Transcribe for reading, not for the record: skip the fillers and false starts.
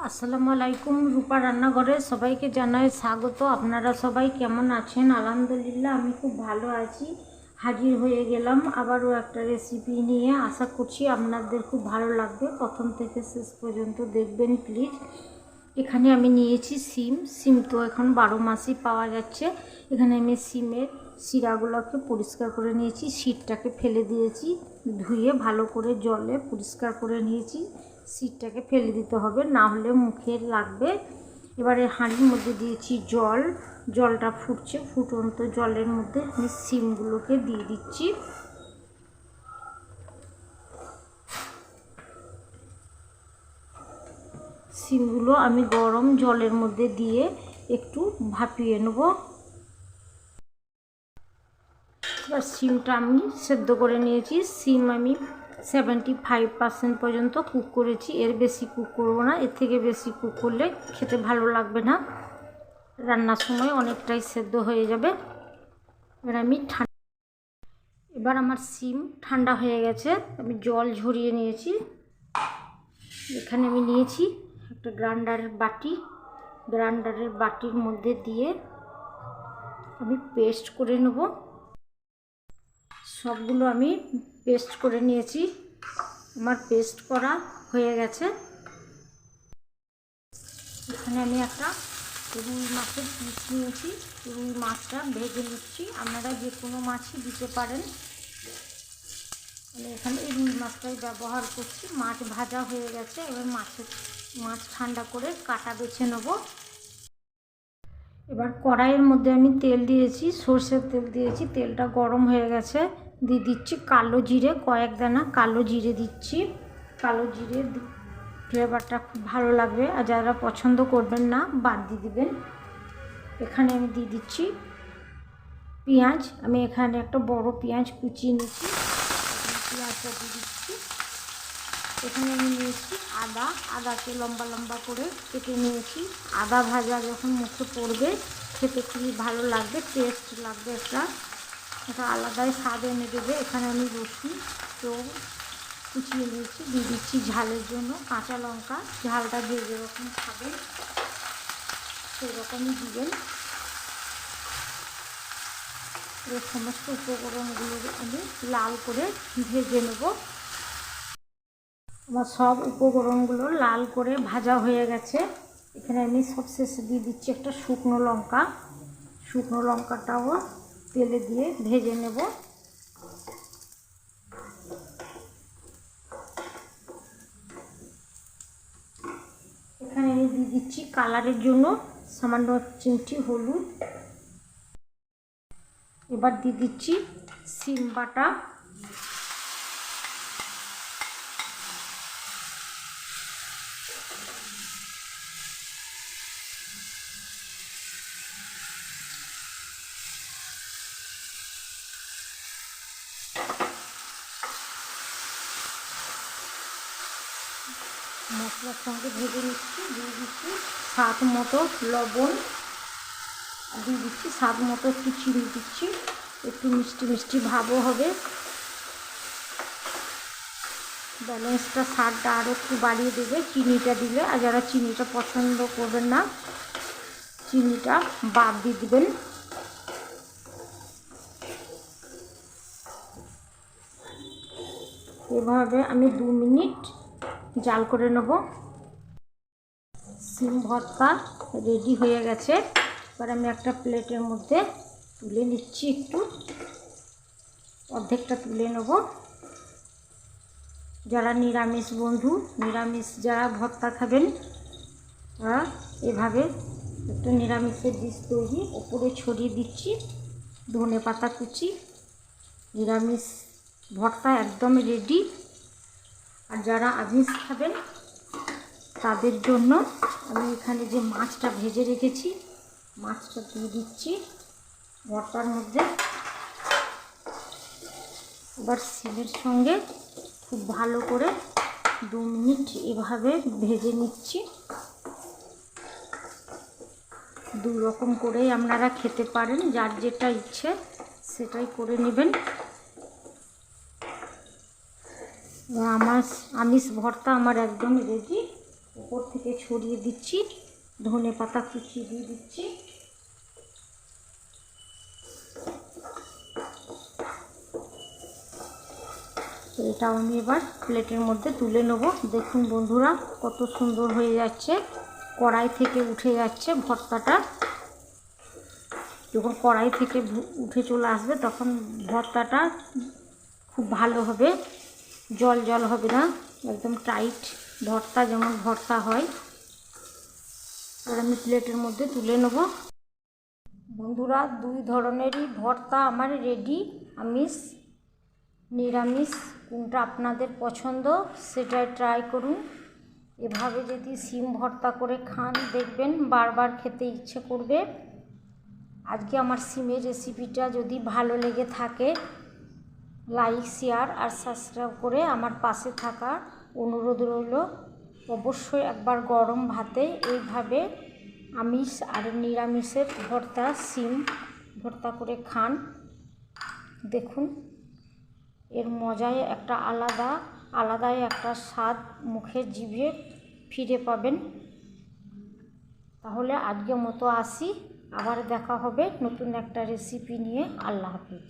আসসালামু আলাইকুম। রূপা রান্নাঘরে সবাইকে জানাই স্বাগত। আপনারা সবাই কেমন আছেন? আলহামদুলিল্লাহ আমি খুব ভালো আছি। হাজির হয়ে গেলাম আবারও একটা রেসিপি নিয়ে। আশা করছি আপনাদের খুব ভালো লাগবে। প্রথম থেকে শেষ পর্যন্ত দেখবেন প্লিজ। এখানে আমি নিয়েছি সিম তো এখন 12 মাসই পাওয়া যাচ্ছে। এখানে আমি সিমের শিরাগুলোকে পরিষ্কার করে নিয়েছি, সিটটাকে ফেলে দিয়েছি, ধুয়ে ভালো করে জলে পরিষ্কার করে নিয়েছি। সিটটাকে ফেলে দিতে হবে, না হলে মুখে লাগবে। এবারে হাঁড়ির মধ্যে দিয়েছি জলটা ফুটছে, ফুটন্ত জলের মধ্যে আমি সিমগুলোকে দিয়ে দিচ্ছি। সিমগুলো আমি গরম জলের মধ্যে দিয়ে একটু ভাপিয়ে নেব। এবার সিমটা আমি সেদ্ধ করে নিয়েছি। সিম আমি 75% পর্যন্ত কুক করেছি, এর বেশি কুক করব না। এর থেকে বেশি কুক করলে খেতে ভালো লাগবে না, রান্নার সময় অনেকটাই সেদ্ধ হয়ে যাবে। এবার আমার সিম ঠান্ডা হয়ে গেছে, আমি জল ঝরিয়ে নিয়েছি। এখানে আমি নিয়েছি একটা গ্রাইন্ডারের বাটির মধ্যে দিয়ে আমি পেস্ট করে নেব। সবগুলো আমি পেস্ট করে নিয়েছি, আমার পেস্ট করা হয়ে গেছে। এখানে আমি একটা রুই মাছের পিস নিয়েছি, রুই মাছটা ভেজে নিচ্ছি। আপনারা যে কোনো মাছই দিতে পারেন, আমি এখানে এই রুই মাছটাই ব্যবহার করছি। মাছ ভাজা হয়ে গেছে, এবার মাছ ঠান্ডা করে কাটা বেছে নেব। এবার কড়াইয়ের মধ্যে আমি তেল দিয়েছি, সর্ষের তেল দিয়েছি। তেলটা গরম হয়ে গেছে, দিয়ে দিচ্ছি কালো জিরে, কয়েক দানা কালো জিরে দিচ্ছি। কালো জিরে ফ্লেভারটা খুব ভালো লাগবে, আর যারা পছন্দ করবেন না বাদ দিয়ে দেবেন। এখানে আমি দিয়ে দিচ্ছি পেঁয়াজ। আমি এখানে একটা বড় পেঁয়াজ কুচিয়ে নিয়েছি, পেঁয়াজটা দিয়ে দিচ্ছি। এখানে আমি নিয়েছি আদাকে লম্বা লম্বা করে কেটে নিয়েছি। আদা ভাজা যখন মুখে পড়বে খেতে খুবই ভালো লাগবে, টেস্ট লাগবে, এটা আলাদাই স্বাদ এনে দেবে। এখানে আমি রসুন তো কুচিয়ে নিয়েছি, দিয়ে দিচ্ছি ঝালের জন্য কাঁচা লঙ্কা। ঝালটা যে যেরকম খাবেন সেরকমই দিবেন। এই সমস্ত উপকরণগুলো আমি লাল করে ভেজে নেব। আমার সব উপকরণগুলো লাল করে ভাজা হয়ে গেছে। এখানে আমি সবশেষে দিয়ে দিচ্ছি একটা শুকনো লঙ্কাটাও তেলে দিয়ে ভেজে নেব। এখানে আমি দিয়ে দিচ্ছি কালারের জন্য সামান্য চিমটি হলুদ। এবার দিয়ে দিচ্ছি সিম বাটা। মশলার সঙ্গে ভেজে নিচ্ছি। দিয়ে দিচ্ছি স্বাদ মতো লবণ, আর দিয়ে দিচ্ছি স্বাদ মতো একটু চিনি দিচ্ছি, একটু মিষ্টি মিষ্টি ভাবও হবে। ব্যালেন্সটা স্বাদটা আরও একটু বাড়িয়ে দেবে চিনিটা দিলে। আর যারা চিনিটা পছন্দ করবেন না চিনিটা বাদ দিয়ে দেবেন। এভাবে আমি 2 মিনিট জাল করে নেব। সিম ভর্তা রেডি হয়ে গেছে। এবার আমি একটা প্লেটের মধ্যে তুলে নিচ্ছি, একটু অর্ধেকটা তুলে নেব। যারা নিরামিষ বন্ধু, যারা ভর্তা খাবেন তারা এভাবে একটা নিরামিষের ডিশ তৈরি। ওপরে ছড়িয়ে দিচ্ছি ধনেপাতা কুচি। নিরামিষ ভর্তা একদম রেডি। আর যারা আমিষ খাবেন তাদের জন্য আমি এখানে যে মাছটা ভেজে রেখেছি মাছটা দিয়ে দিচ্ছি ভর্তার মধ্যে। এবার সিমের সঙ্গে খুব ভালো করে 2 মিনিট এভাবে ভেজে নিচ্ছি। 2 রকম করেই আপনারা খেতে পারেন, যার যেটা ইচ্ছে সেটাই করে নেবেন। আমার আমিষ ভর্তা আমার একদম রেডি। উপর থেকে ছড়িয়ে দিচ্ছি, ধনে পাতা কুচি দিয়ে দিচ্ছি। এটাও আমি এবার প্লেটের মধ্যে তুলে নেব। দেখুন বন্ধুরা কত সুন্দর হয়ে যাচ্ছে, কড়াই থেকে উঠে যাচ্ছে ভর্তাটা। যখন কড়াই থেকে উঠে চলে আসবে তখন ভর্তাটা খুব ভালো হবে, জল জল হবে না, একদম টাইট ভর্তা যেমন ভর্তা হয়। আর আমি প্লেটের মধ্যে তুলে নেব। বন্ধুরা 2 ধরনেরই ভর্তা আমার রেডি, আমিষ নিরামিষ কোনটা আপনাদের পছন্দ সেটাই ট্রাই করুন। এভাবে যদি শিম ভর্তা করে খান দেখবেন বারবার খেতে ইচ্ছে করবে। আজকে আমার শিমের রেসিপিটা যদি ভালো লেগে থাকে লাইক শেয়ার আর সাবস্ক্রাইব করে আমার পাশে থাকার অনুরোধ রইল। অবশ্যই একবার গরম ভাতে এইভাবে আমিষ আর নিরামিষের ভর্তা শিম ভর্তা করে খান, দেখুন এর মজাই একটা আলাদাই একটা স্বাদ মুখে জিভে ফিরে পাবেন। তাহলে আজকের মতো আসি, আবার দেখা হবে নতুন একটা রেসিপি নিয়ে। আল্লাহ হাফেজ।